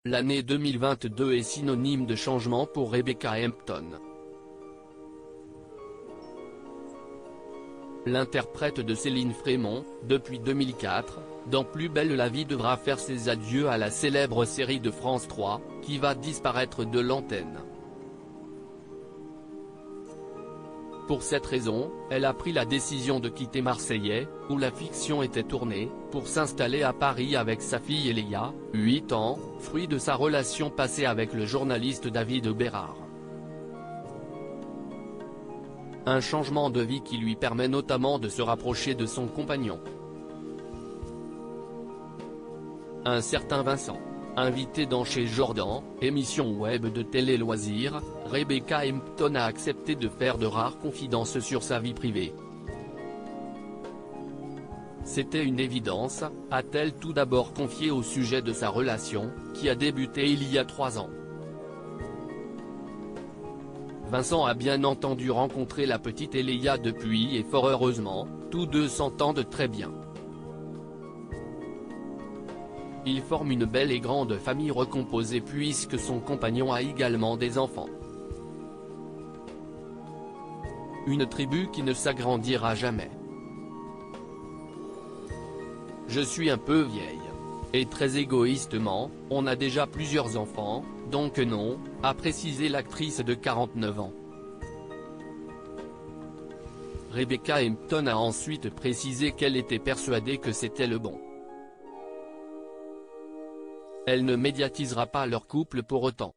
L'année 2022 est synonyme de changement pour Rebecca Hampton. L'interprète de Céline Frémont, depuis 2004, dans Plus belle la vie devra faire ses adieux à la célèbre série de France 3, qui va disparaître de l'antenne. Pour cette raison, elle a pris la décision de quitter Marseillais, où la fiction était tournée, pour s'installer à Paris avec sa fille Eléa, 8 ans, fruit de sa relation passée avec le journaliste David Bérard. Un changement de vie qui lui permet notamment de se rapprocher de son compagnon. Un certain Vincent. Invitée dans Chez Jordan, émission web de télé-loisirs, Rebecca Hampton a accepté de faire de rares confidences sur sa vie privée. C'était une évidence, a-t-elle tout d'abord confié au sujet de sa relation, qui a débuté il y a 3 ans. Vincent a bien entendu rencontré la petite Eléa depuis et fort heureusement, tous deux s'entendent très bien. Ils forment une belle et grande famille recomposée puisque son compagnon a également des enfants. Une tribu qui ne s'agrandira jamais. Je suis un peu vieille. Et très égoïstement, on a déjà plusieurs enfants, donc non, a précisé l'actrice de 49 ans. Rebecca Hampton a ensuite précisé qu'elle était persuadée que c'était le bon. Elle ne médiatisera pas leur couple pour autant.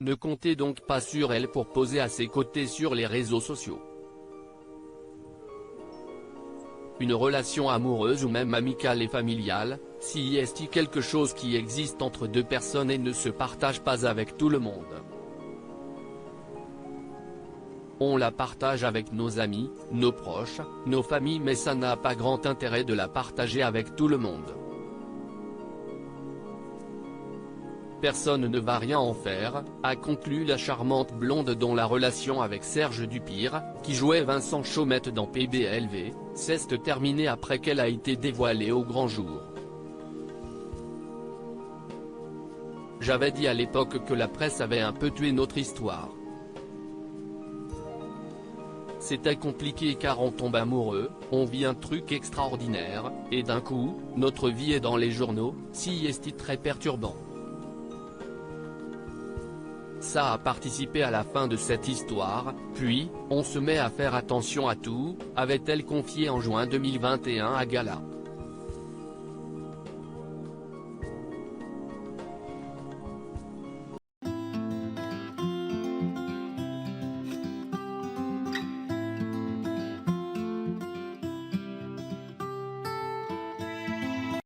Ne comptez donc pas sur elle pour poser à ses côtés sur les réseaux sociaux. Une relation amoureuse ou même amicale et familiale, si est quelque chose qui existe entre deux personnes et ne se partage pas avec tout le monde. On la partage avec nos amis, nos proches, nos familles mais ça n'a pas grand intérêt de la partager avec tout le monde. Personne ne va rien en faire, a conclu la charmante blonde dont la relation avec Serge Dupire, qui jouait Vincent Chaumette dans PBLV, s'est terminée après qu'elle a été dévoilée au grand jour. J'avais dit à l'époque que la presse avait un peu tué notre histoire. C'était compliqué car on tombe amoureux, on vit un truc extraordinaire, et d'un coup, notre vie est dans les journaux, si est très perturbant. Ça a participé à la fin de cette histoire, puis, on se met à faire attention à tout, avait-elle confié en juin 2021 à Gala.